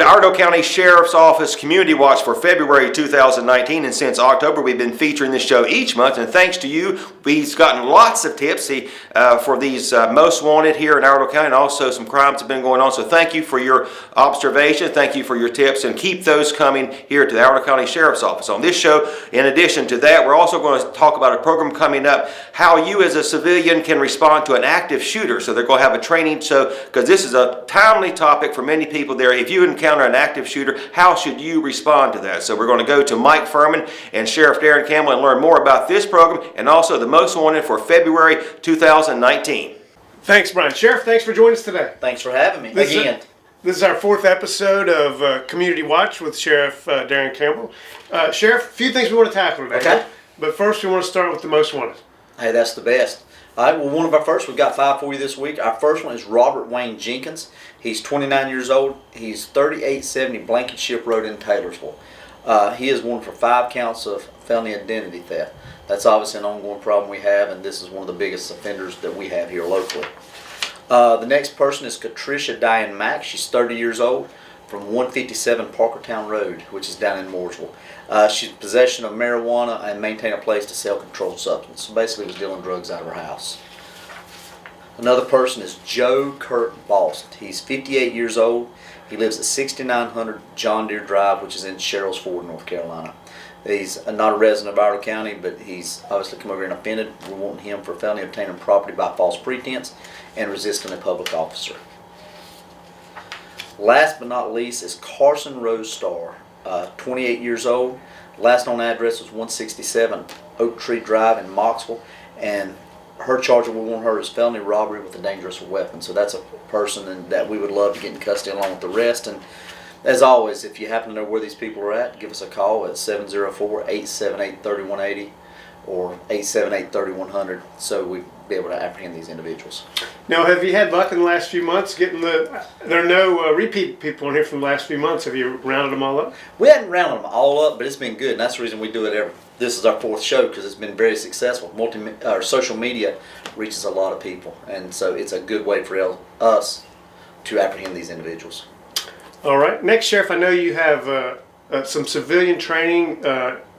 the Iredell County Sheriff's Office Community Watch for February 2019, and since October we've been featuring this show each month, and thanks to you, we've gotten lots of tips for these most wanted here in Iredell County, and also some crimes have been going on. So thank you for your observation, thank you for your tips, and keep those coming here to the Iredell County Sheriff's Office. On this show, in addition to that, we're also going to talk about a program coming up, how you as a civilian can respond to an active shooter. So they're going to have a training, because this is a timely topic for many people there. If you encounter an active shooter, how should you respond to that? So we're going to go to Mike Furman and Sheriff Darren Campbell and learn more about this program and also the most wanted for February 2019. Thanks, Brian. Sheriff, thanks for joining us today. Thanks for having me again. This is our 4th episode of Community Watch with Sheriff Darren Campbell. Sheriff, a few things we want to tackle today. Okay. But first we want to start with the most wanted. Hey, that's the best. All right, well, one of our first, we've got 5 for you this week. Our first one is Robert Wayne Jenkins. He's 29 years old. He's 3870 Blankenship Road in Taylorsville. He is wanted for 5 counts of felony identity theft. That's obviously an ongoing problem we have, and this is one of the biggest offenders that we have here locally. The next person is Katricia Diane Mack. She's 30 years old from 157 Parkertown Road, which is down in Mooresville. She's in possession of marijuana and maintain a place to sell controlled substance. So basically was dealing drugs out of her house. Another person is Joe Kurt Bost. He's 58 years old. He lives at 6900 John Deere Drive, which is in Sherrills Ford, North Carolina. He's not a resident of Iredell County, but he's obviously come over here and offended. We're wanting him for felony obtaining property by false pretense and resisting a public officer. Last but not least is Carson Rose Starr, 28 years old. Last known address was 167 Oak Tree Drive in Moxville, and her charge we want her is felony robbery with a dangerous weapon. So that's a person that we would love to get in custody along with the rest. And as always, if you happen to know where these people are at, give us a call at 704-878-3180 or 878-3100 so we'd be able to apprehend these individuals. Now, have you had luck in the last few months getting there are no repeat people in here from the last few months. Have you rounded them all up? We haven't rounded them all up, but it's been good, and that's the reason we do it this is our 4th show, because it's been very successful. Social media reaches a lot of people, and so it's a good way for us to apprehend these individuals. All right. Next, Sheriff, I know you have some civilian training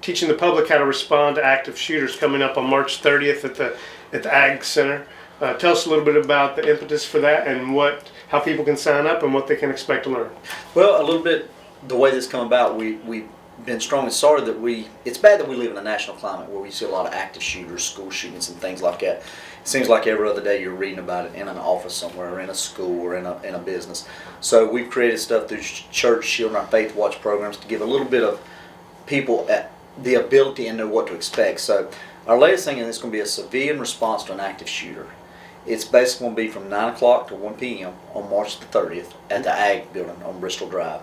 teaching the public how to respond to active shooters coming up on March 30th at the Ag Center. Tell us a little bit about the impetus for that and how people can sign up and what they can expect to learn. Well, a little bit the way this come about, we've been strongly sorry that it's bad that we live in a national climate where we see a lot of active shooters, school shootings and things like that. It seems like every other day you're reading about it in an office somewhere or in a school or in a business. So we've created stuff through Church, Shield, and our Faith Watch programs to give a little bit of people the ability and know what to expect. So our latest thing is going to be a civilian response to an active shooter. It's basically going to be from 9 o'clock to 1 p.m. on March the 30th at the Ag Building on Bristol Drive.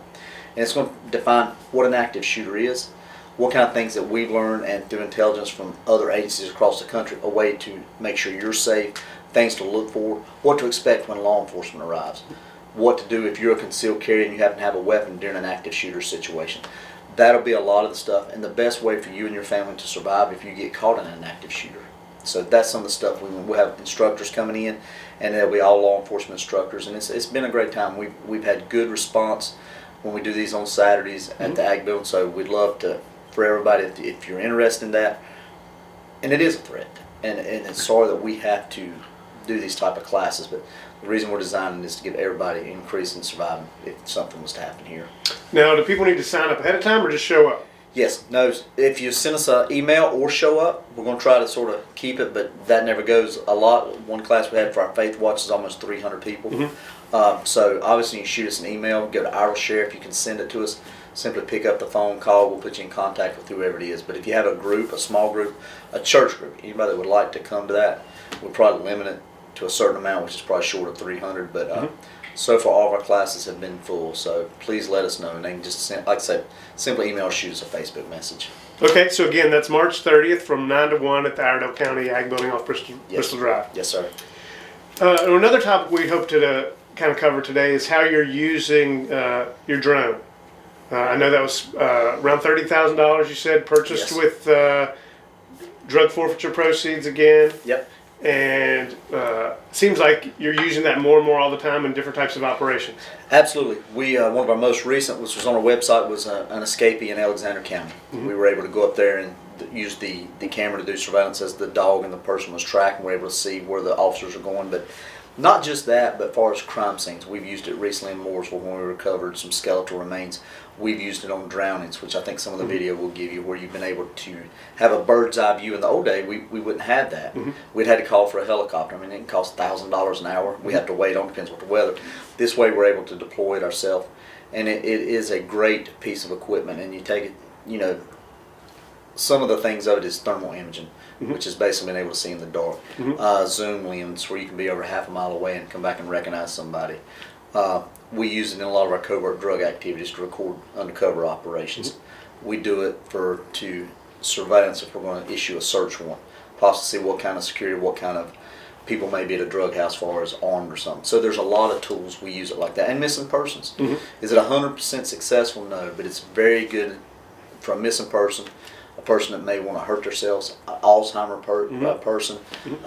And it's going to define what an active shooter is, what kind of things that we've learned and through intelligence from other agencies across the country, a way to make sure you're safe, things to look for, what to expect when law enforcement arrives, what to do if you're a concealed carrier and you happen to have a weapon during an active shooter situation. That'll be a lot of the stuff and the best way for you and your family to survive if you get caught in an active shooter. So that's some of the stuff we'll have instructors coming in, and they'll be all law enforcement instructors, and it's been a great time. We've had good response when we do these on Saturdays at the Ag Building. So we'd love for everybody, if you're interested in that, and it is a threat, and it's sorry that we have to do these type of classes, but the reason we're designing is to give everybody increase in surviving if something was to happen here. Now, do people need to sign up ahead of time or just show up? Yes. No. If you send us an email or show up, we're going to try to sort of keep it, but that never goes a lot. One class we had for our Faith Watch is almost 300 people. So obviously you can shoot us an email, go to Iredell Sheriff, you can send it to us. Simply pick up the phone, call, we'll put you in contact with whoever it is. But if you have a group, a small group, a church group, anybody that would like to come to that, we'll probably limit it to a certain amount, which is probably short of 300. But so far all of our classes have been full, so please let us know. And they can just, like I said, simply email or shoot us a Facebook message. Okay, so again, that's March 30th from 9 to 1 at the Iredell County Ag Building off Bristol Drive. Yes, sir. Another topic we hope to kind of cover today is how you're using your drone. I know that was around $30,000, you said, purchased with drug forfeiture proceeds again. Yep. and seems like you're using that more and more all the time in different types of operations. Absolutely. We one of our most recent, which was on our website, was an escapee in Alexander County. We were able to go up there and use the camera to do surveillance as the dog and the person was tracking. We were able to see where the officers are going, but not just that, but as far as crime scenes, we've used it recently in Mooresville when we recovered some skeletal remains. We've used it on drownings, which I think some of the video will give you, where you've been able to have a bird's eye view. In the old day, we wouldn't have that. We'd had to call for a helicopter. I mean, it can cost $1,000 an hour. We have to wait on, depends what the weather. This way, we're able to deploy it ourselves, and it is a great piece of equipment. And you take it, you know, some of the things of it is thermal imaging, which is basically being able to see in the dark. Zoom lens, where you can be over half a mile away and come back and recognize somebody. We use it in a lot of our covert drug activities to record undercover operations. We do it to surveillance if we're going to issue a search warrant, possibly see what kind of security, what kind of people may be at a drug house as far as armed or something. So there's a lot of tools we use it like that. And missing persons. Is it 100% successful? No, but it's very good for a missing person, a person that may want to hurt themselves, an Alzheimer person,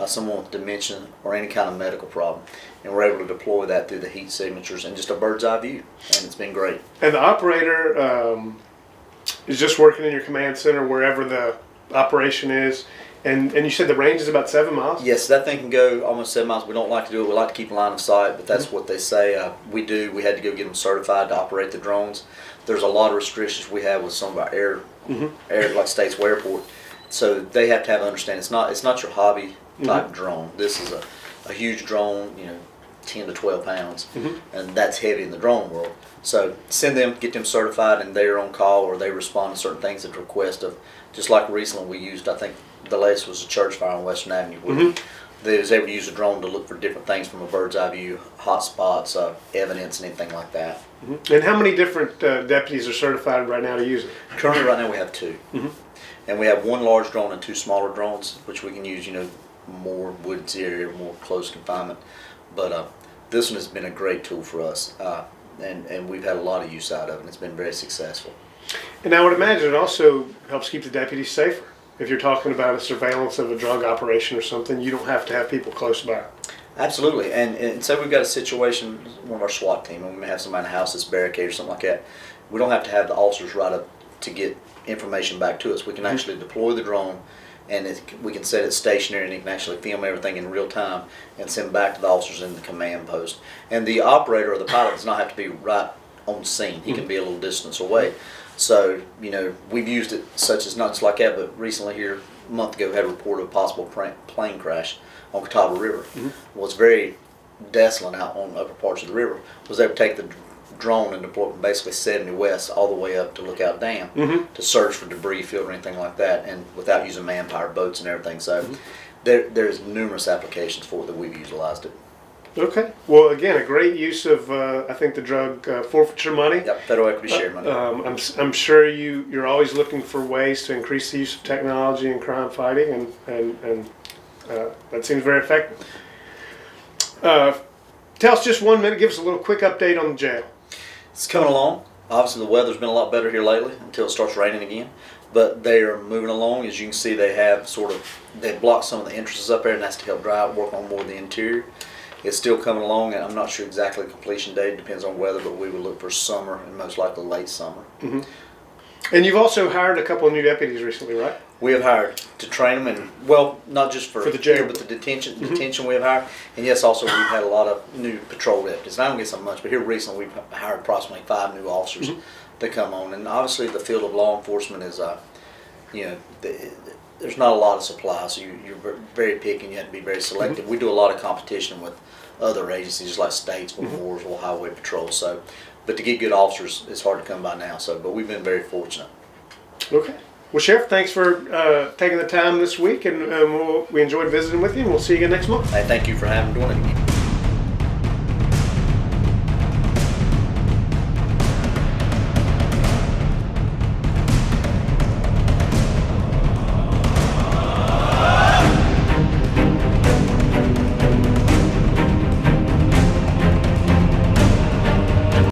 someone with dementia, or any kind of medical problem. And we're able to deploy that through the heat signatures and just a bird's eye view. And it's been great. And the operator is just working in your command center wherever the operation is. And you said the range is about 7 miles? Yes, that thing can go almost 7 miles. We don't like to do it. We like to keep a line of sight, but that's what they say. We had to go get them certified to operate the drones. There's a lot of restrictions we have with some of our air like Statesville Airport. So they have to have understanding. It's not your hobby type drone. This is a huge drone, 10 to 12 pounds, and that's heavy in the drone world. So send them, get them certified, and they're on call, or they respond to certain things at the request of. Just like recently we used, I think the latest was a church fire on Western Avenue. Where they was able to use a drone to look for different things from a bird's eye view, hot spots, evidence, and anything like that. And how many different deputies are certified right now to use it? Currently, right now, we have 2. And we have 1 large drone and 2 smaller drones, which we can use, more woods area, more close confinement. But this one has been a great tool for us, and we've had a lot of use out of it, and it's been very successful. And I would imagine it also helps keep the deputies safer. If you're talking about a surveillance of a drug operation or something, you don't have to have people close by. Absolutely. And so we've got a situation, one of our SWAT team, when we have somebody in the house that's barricaded or something like that, we don't have to have the officers right up to get information back to us. We can actually deploy the drone, and we can set it stationary, and it can actually film everything in real time and send back to the officers in the command post. And the operator or the pilot does not have to be right on scene. He can be a little distance away. So, we've used it such as not just like that, but recently here, a month ago, had a report of a possible plane crash on Catawba River. Well, it's very desolate out on upper parts of the river. Was able to take the drone and deploy from basically 70 west all the way up to Lookout Dam to search for debris field or anything like that, and without using manpower, boats and everything. So there's numerous applications for it that we've utilized it. Okay. Well, again, a great use of, I think, the drug forfeiture money. Yep, federal equity share money. I'm sure you're always looking for ways to increase the use of technology in crime fighting, and that seems very effective. Tell us just 1 minute, give us a little quick update on the jail. It's coming along. Obviously, the weather's been a lot better here lately until it starts raining again. But they are moving along. As you can see, they've blocked some of the entrances up there, and that's to help dry out, work on more of the interior. It's still coming along, and I'm not sure exactly the completion date. It depends on weather, but we would look for summer and most likely late summer. And you've also hired a couple of new deputies recently, right? We have hired to train them, and well, not just for the jail, but the detention we have hired. And yes, also we've had a lot of new patrol deputies. And I don't get so much, but here recently we've hired approximately 5 new officers to come on. And obviously the field of law enforcement is, there's not a lot of supply, so you're very picky and you have to be very selective. We do a lot of competition with other agencies like Statesville, Mooresville, Highway Patrol. So, but to get good officers, it's hard to come by now. So, but we've been very fortunate. Okay. Well, Sheriff, thanks for taking the time this week, and we enjoyed visiting with you, and we'll see you again next month. Hey, thank you for doing it again.